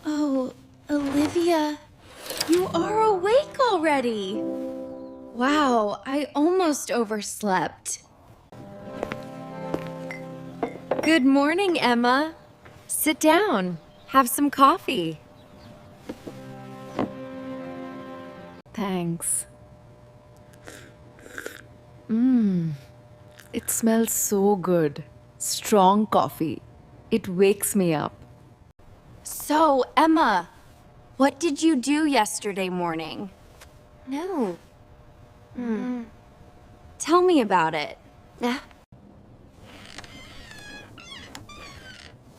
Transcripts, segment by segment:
Oh, Olivia, you are awake already. Wow, I almost overslept. Good morning, Emma. Sit down. Have some coffee. Thanks. It smells so good. Strong coffee. It wakes me up. So, Emma, what did you do yesterday morning? No. Tell me about it.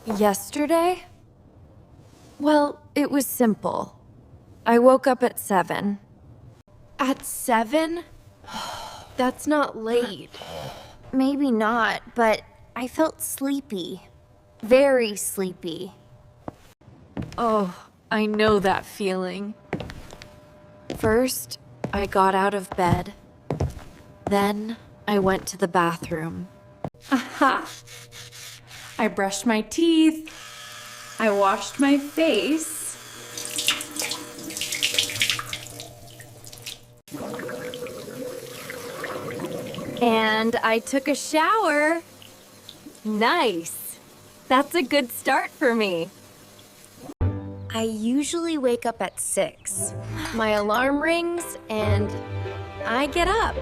Yesterday? Well, it was simple. I woke up at 7. At 7? That's not late. Maybe not, but I felt sleepy. Very sleepy. Oh, I know that feeling. First, I got out of bed. Then, I went to the bathroom. Aha! I brushed my teeth. I washed my face. And I took a shower. Nice. That's a good start for me. I usually wake up at 6. My alarm rings and I get up.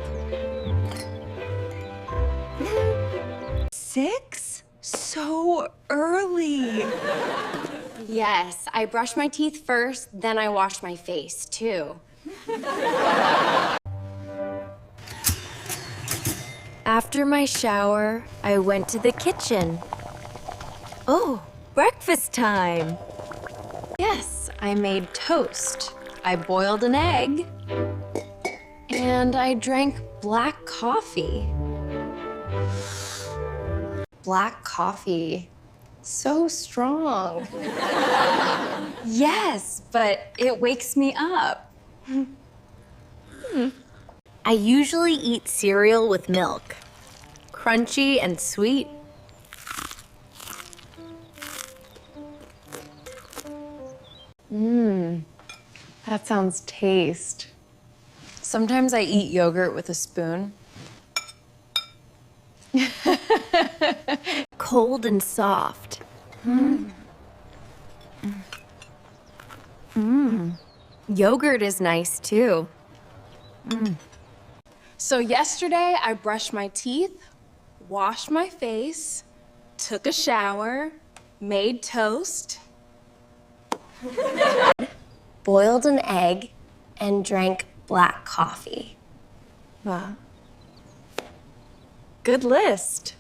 6? So early. Yes, I brush my teeth first, then I wash my face too. After my shower, I went to the kitchen. Oh, breakfast time. Yes, I made toast. I boiled an egg. And I drank black coffee. Black coffee. So strong. Yes, but it wakes me up. I usually eat cereal with milk. Crunchy and sweet. That sounds taste. Sometimes I eat yogurt with a spoon. Cold and soft. Yogurt is nice too. So yesterday, I brushed my teeth, washed my face, took a shower, made toast. Boiled an egg and drank black coffee. Wow. Good list.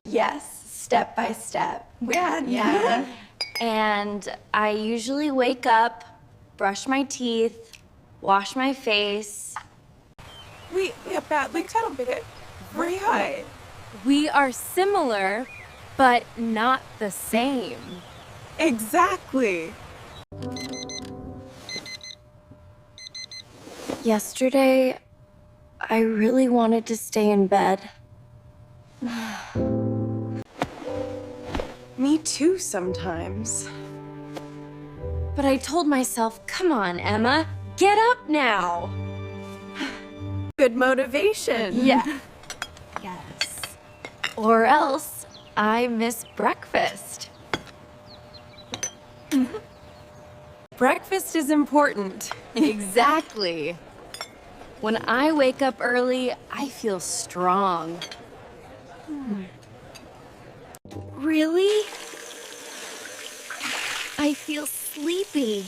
Yes, step by step. Yeah. And I usually wake up, brush my teeth, wash my face. We kind of right. We are similar, but not the same. Exactly. Yesterday, I really wanted to stay in bed. Me too sometimes. But I told myself, come on, Emma, get up now. Good motivation. Yeah. Yes. Or else I miss breakfast. Breakfast is important. Exactly. When I wake up early, I feel strong. Really? I feel sleepy.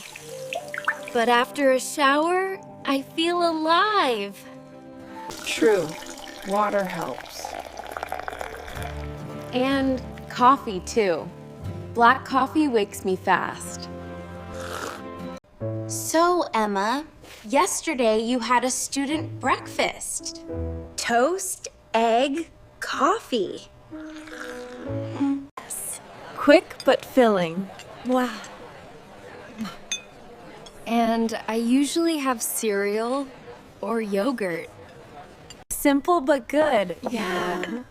But after a shower, I feel alive. True. Water helps. And coffee, too. Black coffee wakes me fast. So, Emma, yesterday you had a student breakfast. Toast, egg, coffee. Yes. Quick but filling. Wow. And I usually have cereal or yogurt. Simple but good. Yeah.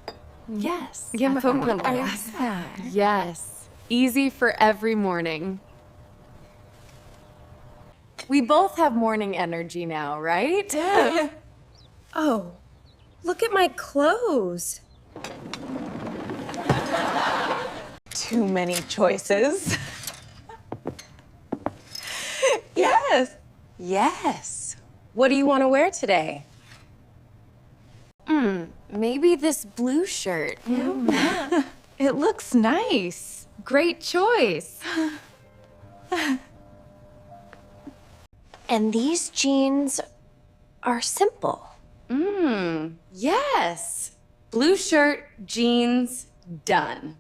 Yes. Yeah, Yes. Easy for every morning. We both have morning energy now, right? Oh, look at my clothes. Too many choices. Yes. Yes. What do you want to wear today? Maybe this blue shirt. It looks nice. Great choice. And these jeans are simple. Yes. Blue shirt, jeans, done.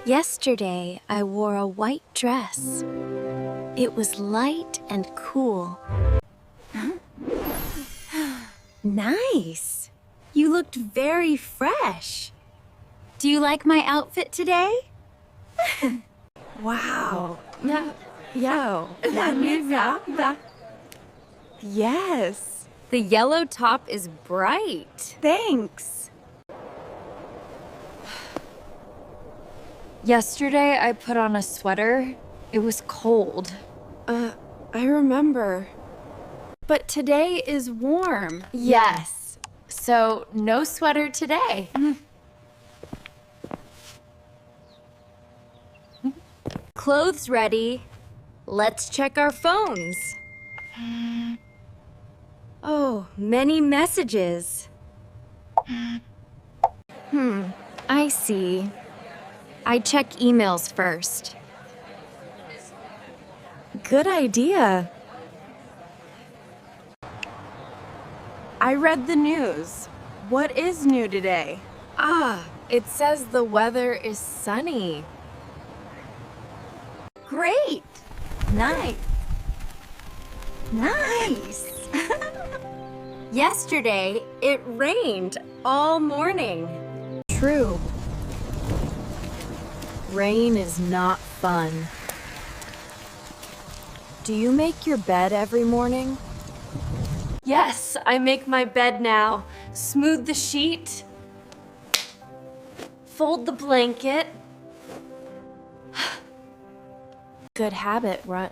Yesterday, I wore a white dress. It was light and cool. Nice. You looked very fresh. Do you like my outfit today? Wow. Yes. The yellow top is bright. Thanks. Yesterday, I put on a sweater. It was cold. I remember. But today is warm. Yes. So, no sweater today. Clothes ready. Let's check our phones. Oh, many messages. I see. I check emails first. Good idea. I read the news. What is new today? It says the weather is sunny. Great! Nice. Yesterday, it rained all morning. True. Rain is not fun. Do you make your bed every morning? Yes, I make my bed now. Smooth the sheet. Fold the blanket. Good habit, Runt.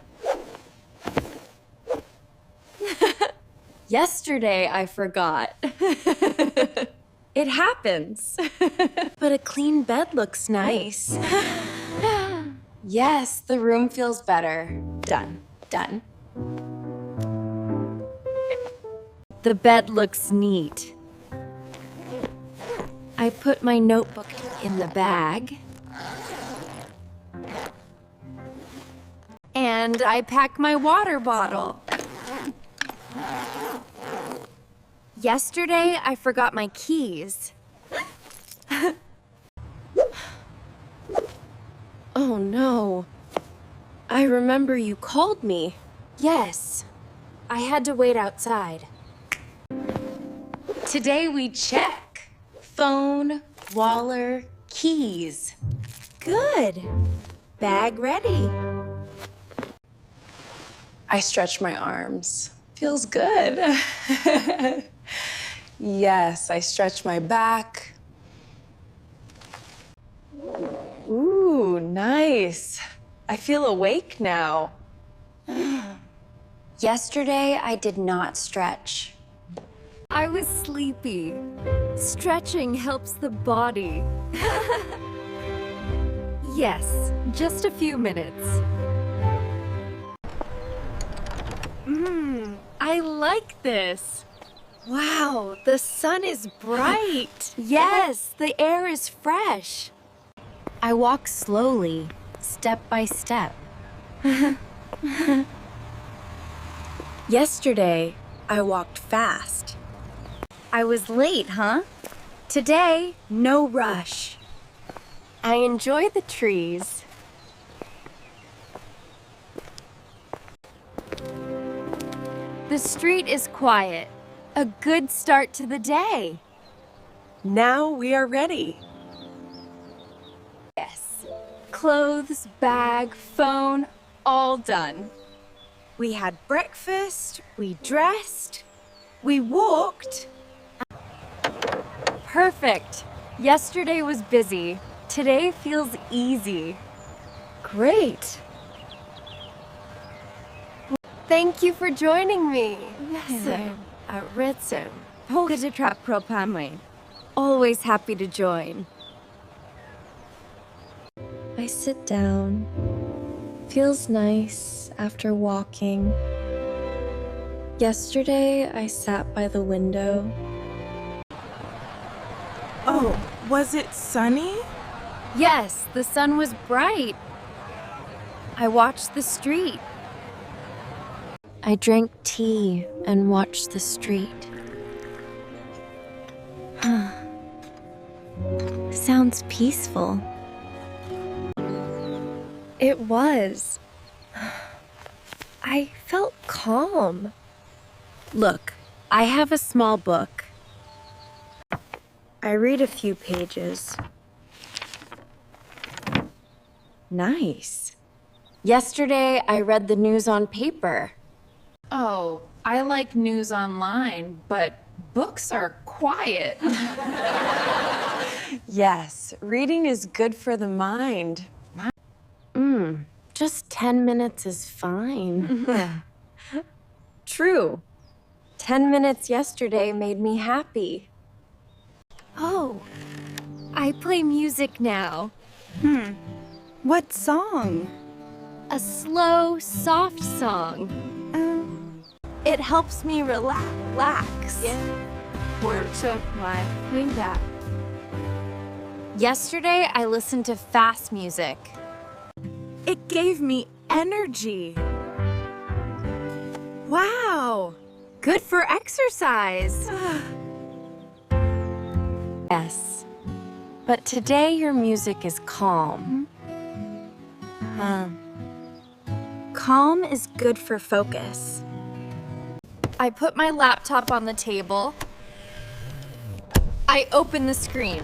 Yesterday, I forgot. It happens. But a clean bed looks nice. Yes, the room feels better. Done. The bed looks neat. I put my notebook in the bag. And I pack my water bottle. Yesterday, I forgot my keys. Oh no. I remember you called me. Yes, I had to wait outside. Today we check. Phone, Waller, keys. Good. Bag ready. I stretch my arms. Feels good. Yes, I stretch my back. Ooh, nice. I feel awake now. Yesterday, I did not stretch. I was sleepy. Stretching helps the body. Yes, just a few minutes. I like this. Wow, the sun is bright. Yes, the air is fresh. I walk slowly, step by step. Yesterday, I walked fast. I was late, huh? Today, no rush. I enjoy the trees. The street is quiet. A good start to the day. Now we are ready. Yes. Clothes, bag, phone, all done. We had breakfast, we dressed, we walked. Perfect. Yesterday was busy. Today feels easy. Great. Thank you for joining me. Ritsu. Always happy to join. I sit down. Feels nice after walking. Yesterday, I sat by the window. Oh, was it sunny? Yes, the sun was bright. I watched the street. I drank tea and watched the street. Sounds peaceful. It was. I felt calm. Look, I have a small book. I read a few pages. Nice. Yesterday, I read the news on paper. Oh, I like news online, but books are quiet. Yes, reading is good for the mind. Just 10 minutes is fine. True. 10 minutes yesterday made me happy. Oh, I play music now. What song? A slow, soft song. It helps me relax. Yesterday, I listened to fast music. It gave me energy. Wow. Good for exercise. Yes. But today your music is calm. Calm is good for focus. I put my laptop on the table. I open the screen.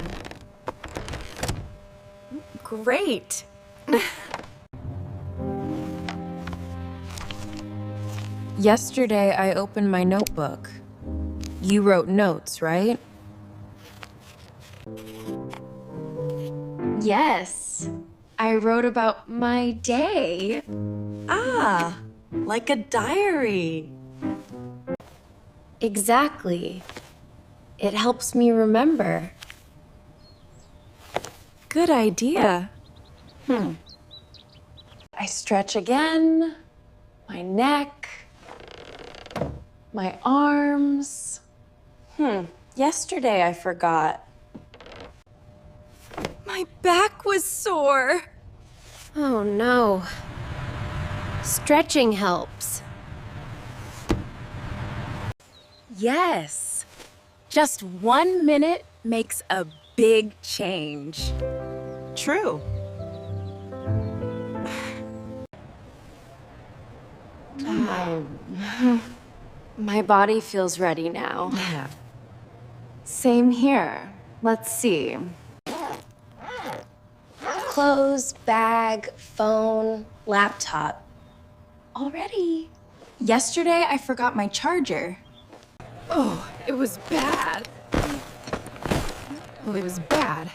Great. Yesterday, I opened my notebook. You wrote notes, right? Yes. I wrote about my day. Ah, like a diary. Exactly. It helps me remember. Good idea. I stretch again. My neck. My arms. Yesterday I forgot. My back was sore. Oh no. Stretching helps. Yes. Just 1 minute makes a big change. True. My body feels ready now. Same here. Let's see. Clothes, bag, phone, laptop. All ready. Yesterday I forgot my charger. Oh, it was bad. Well, it was bad.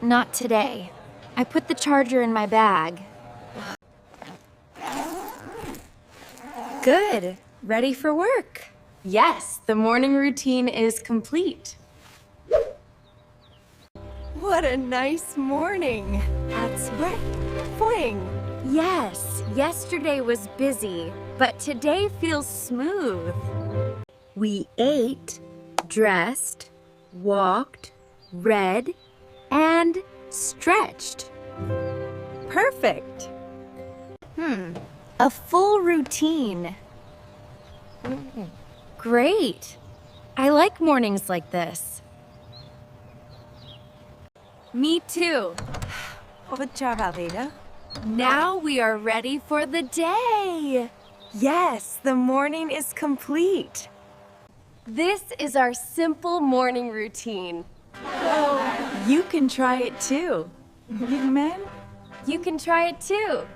Not today. I put the charger in my bag. Good. Ready for work. Yes, the morning routine is complete. What a nice morning. That's right. Fling. Yes, yesterday was busy, but today feels smooth. We ate, dressed, walked, read, and stretched. Perfect. A full routine. Great. I like mornings like this. Me too. Good job, Alveda. Now we are ready for the day. Yes, the morning is complete. This is our simple morning routine. You can try it too. Young man? You can try it too.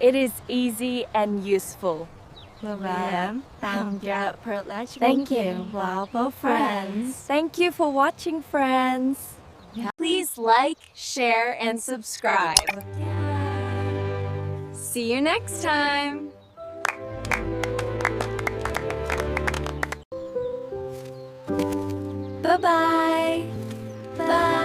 It is easy and useful. Thank you. Friends. Thank you for watching, friends. Please like, share, and subscribe. See you next time. Bye-bye. Bye.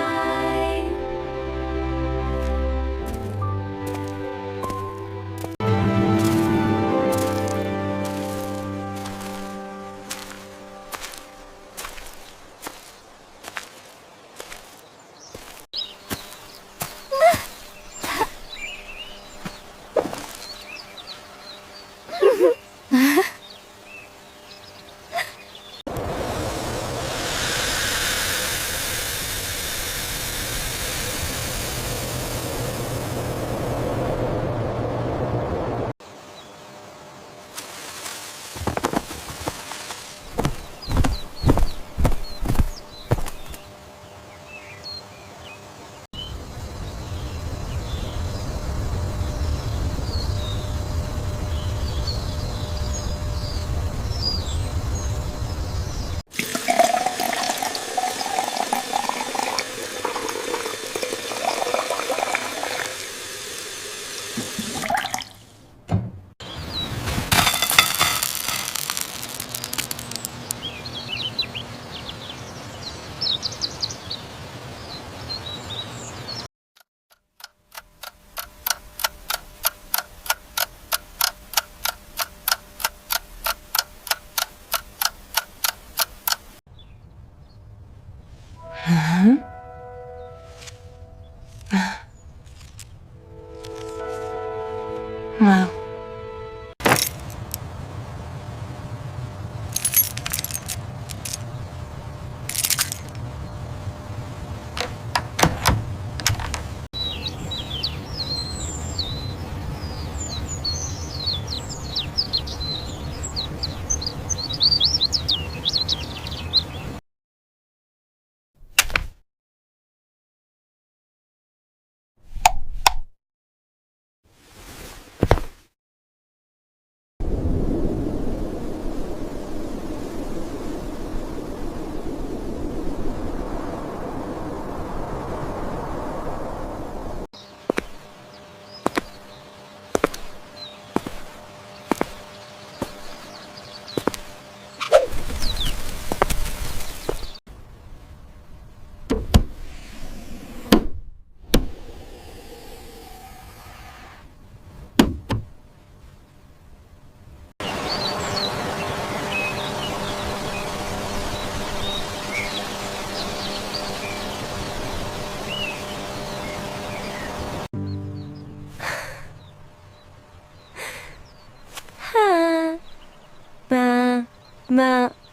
Wow.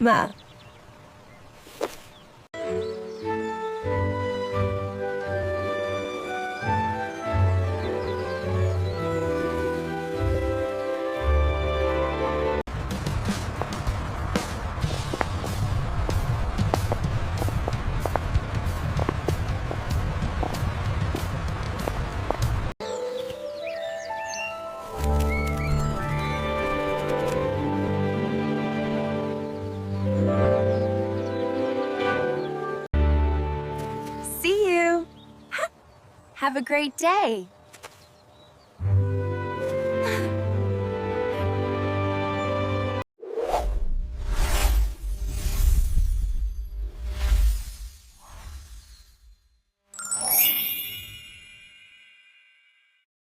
Ma. See you. Have a great day.